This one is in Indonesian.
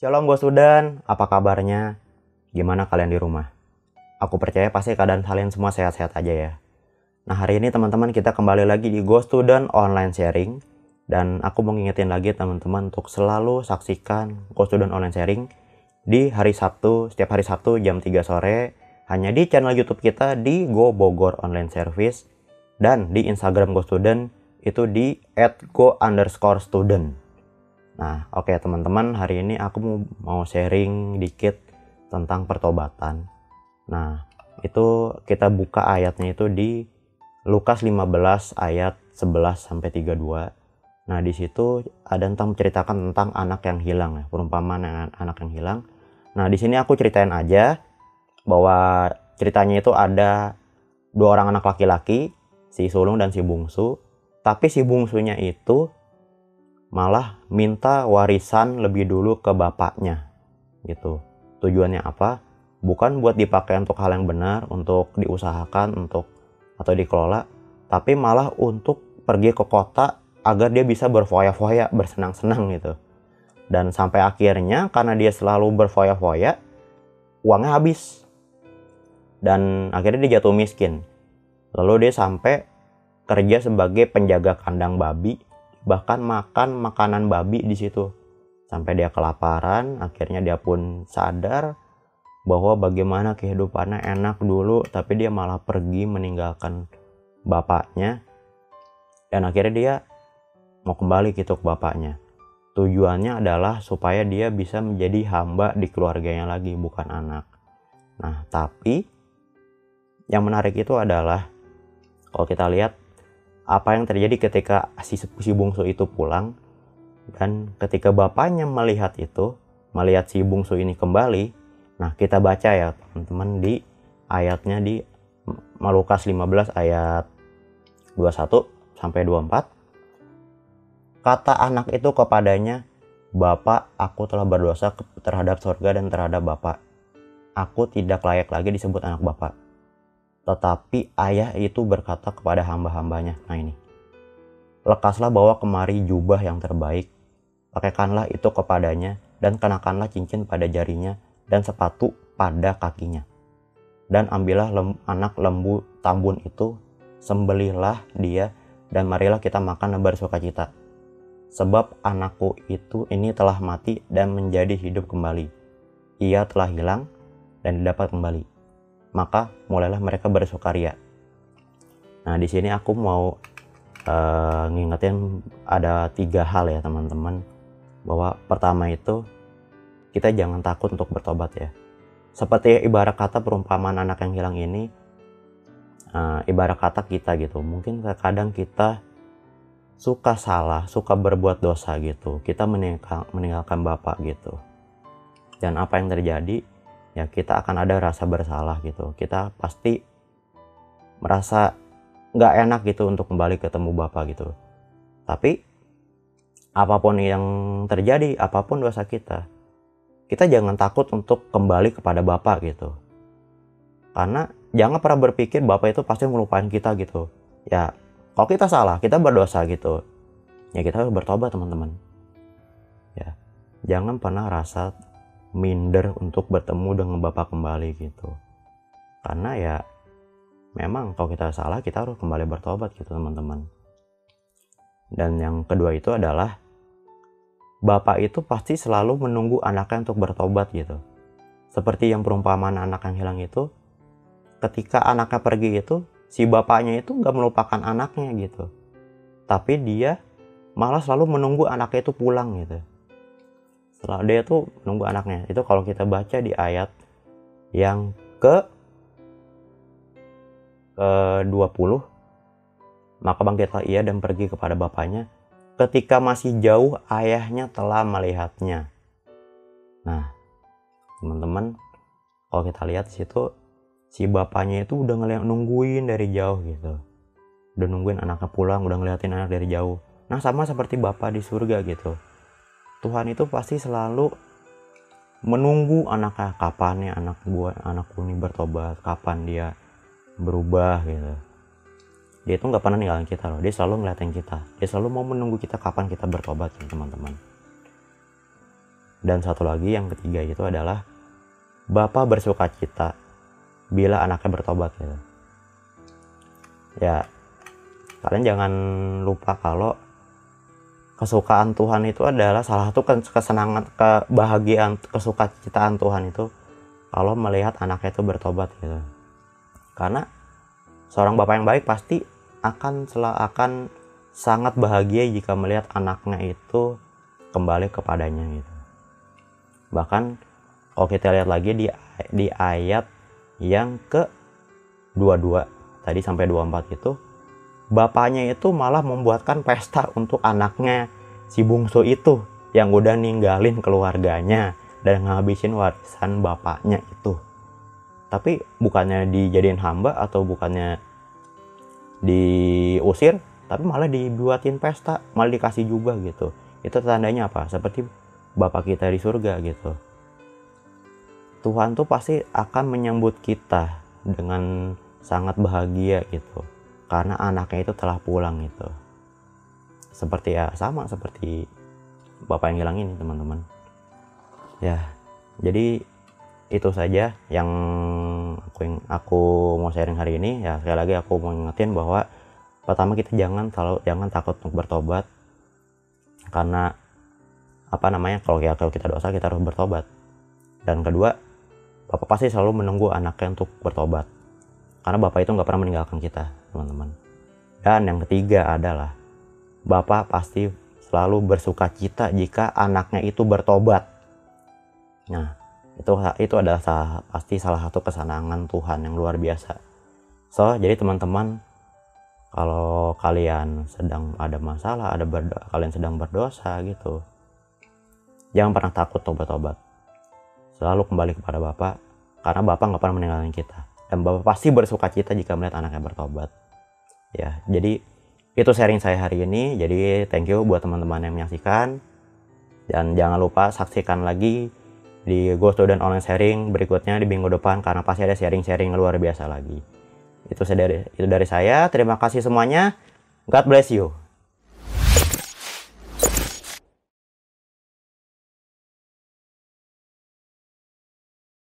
Shalom Go Student, apa kabarnya? Gimana kalian di rumah? Aku percaya pasti keadaan kalian semua sehat-sehat aja ya. Nah, hari ini teman-teman kita kembali lagi di Go Student Online Sharing. Dan aku mau ngingetin lagi teman-teman untuk selalu saksikan Go Student Online Sharing di hari Sabtu, setiap hari Sabtu jam 3 sore. Hanya di channel YouTube kita di Go Bogor Online Service. Dan di Instagram Go Student itu di @go_student. Nah, oke teman-teman, hari ini aku mau sharing dikit tentang pertobatan. Nah, itu kita buka ayatnya itu di Lukas 15 ayat 11 sampai 32. Nah, di situ ada menceritakan tentang anak yang hilang ya, perumpamaan anak yang hilang. Nah, di sini aku ceritain aja bahwa ceritanya itu ada dua orang anak laki-laki, si sulung dan si bungsu. Tapi si bungsunya itu malah minta warisan lebih dulu ke bapaknya gitu. Tujuannya apa? Bukan buat dipakai untuk hal yang benar, untuk diusahakan, atau dikelola, tapi malah untuk pergi ke kota agar dia bisa berfoya-foya, bersenang-senang gitu. Dan sampai akhirnya karena dia selalu berfoya-foya, uangnya habis. Dan akhirnya dia jatuh miskin. Lalu dia sampai kerja sebagai penjaga kandang babi, bahkan makan makanan babi di situ sampai dia kelaparan. Akhirnya dia pun sadar bahwa bagaimana kehidupannya enak dulu, tapi dia malah pergi meninggalkan bapaknya. Dan akhirnya dia mau kembali gitu ke bapaknya. Tujuannya adalah supaya dia bisa menjadi hamba di keluarganya lagi, bukan anak. Nah, tapi yang menarik itu adalah kalau kita lihat apa yang terjadi ketika si bungsu itu pulang, dan ketika bapaknya melihat si bungsu ini kembali. Nah, kita baca ya teman-teman di ayatnya di Lukas 15 ayat 21 sampai 24. Kata anak itu kepadanya, "Bapak, aku telah berdosa terhadap surga dan terhadap Bapak. Aku tidak layak lagi disebut anak Bapak." Tetapi ayah itu berkata kepada hamba-hambanya, nah ini, "Lekaslah bawa kemari jubah yang terbaik, pakaikanlah itu kepadanya, dan kenakanlah cincin pada jarinya, dan sepatu pada kakinya. Dan ambillah anak lembu tambun itu, sembelihlah dia, dan marilah kita makan dan bersukacita. Sebab anakku ini telah mati dan menjadi hidup kembali. Ia telah hilang dan didapat kembali." Maka mulailah mereka bersukaria. Nah, di sini aku mau ngingetin ada 3 hal ya teman-teman. Bahwa pertama itu, kita jangan takut untuk bertobat ya. Seperti ibarat kata perumpamaan anak yang hilang ini, ibarat kata kita gitu. Mungkin kadang kita suka salah, suka berbuat dosa gitu. Kita meninggalkan Bapak gitu. Dan apa yang terjadi? Ya, kita akan ada rasa bersalah gitu. Kita pasti merasa nggak enak gitu untuk kembali ketemu Bapak gitu. Tapi apapun yang terjadi, apapun dosa kita jangan takut untuk kembali kepada Bapak gitu. Karena jangan pernah berpikir Bapak itu pasti melupakan kita gitu. Ya, kalau kita salah, kita berdosa gitu, ya kita harus bertobat teman-teman. Ya, jangan pernah rasa minder untuk bertemu dengan Bapak kembali gitu. Karena ya memang kalau kita salah, kita harus kembali bertobat gitu teman-teman. Dan yang kedua itu adalah Bapak itu pasti selalu menunggu anaknya untuk bertobat gitu. Seperti yang perumpamaan anak yang hilang itu, ketika anaknya pergi itu, si bapaknya itu gak melupakan anaknya gitu. Tapi dia malah selalu menunggu anaknya itu pulang gitu. Setelah dia tuh nunggu anaknya. Itu kalau kita baca di ayat yang ke 20, maka bangkitlah ia dan pergi kepada bapaknya. Ketika masih jauh, ayahnya telah melihatnya. Nah, teman-teman, kalau kita lihat di situ, si bapaknya itu udah nungguin dari jauh gitu. Udah nungguin anaknya pulang, udah ngeliatin anak dari jauh. Nah, sama seperti Bapak di surga gitu. Tuhan itu pasti selalu menunggu anaknya, kapan ya anakku ini bertobat, kapan dia berubah gitu. Dia itu nggak pernah ninggalin kita loh, dia selalu ngeliatin kita, dia selalu mau menunggu kita kapan kita bertobat gitu, teman-teman. Dan satu lagi yang ketiga itu adalah Bapa bersukacita bila anaknya bertobat gitu. Ya, kalian jangan lupa kalau kesukaan Tuhan itu adalah salah satu kesenangan, kebahagiaan, kesukacitaan Tuhan itu kalau melihat anaknya itu bertobat gitu. Karena seorang bapak yang baik pasti akan sangat bahagia jika melihat anaknya itu kembali kepadanya gitu. Bahkan kalau kita lihat lagi di ayat yang ke-22 tadi sampai 24 itu, bapaknya itu malah membuatkan pesta untuk anaknya si bungsu itu yang udah ninggalin keluarganya dan ngabisin warisan bapaknya itu. Tapi bukannya dijadiin hamba atau bukannya diusir, tapi malah dibuatin pesta, malah dikasih juga gitu. Itu tandanya apa? Seperti Bapak kita di surga gitu. Tuhan tuh pasti akan menyambut kita dengan sangat bahagia gitu, karena anaknya itu telah pulang gitu. Seperti sama seperti bapak yang hilang ini teman-teman. Ya, jadi itu saja yang aku mau sharing hari ini. Ya, sekali lagi aku mau ingetin bahwa pertama kita jangan takut untuk bertobat, karena kalau kita dosa kita harus bertobat. Dan kedua, Bapak pasti selalu menunggu anaknya untuk bertobat, karena Bapak itu nggak pernah meninggalkan kita teman-teman. Dan yang ketiga adalah Bapak pasti selalu bersukacita jika anaknya itu bertobat. Nah, itu adalah pasti salah satu kesenangan Tuhan yang luar biasa. So, jadi teman-teman, kalau kalian sedang ada masalah, kalian sedang berdosa gitu, jangan pernah takut untuk bertobat. Selalu kembali kepada Bapak, karena Bapak nggak pernah meninggalkan kita. Dan Bapak pasti bersukacita jika melihat anaknya bertobat. Ya, jadi itu sharing saya hari ini. Jadi thank you buat teman-teman yang menyaksikan. Dan jangan lupa saksikan lagi di Go Student Online Sharing berikutnya di minggu depan, karena pasti ada sharing-sharing luar biasa lagi. Itu dari saya. Terima kasih semuanya. God bless you.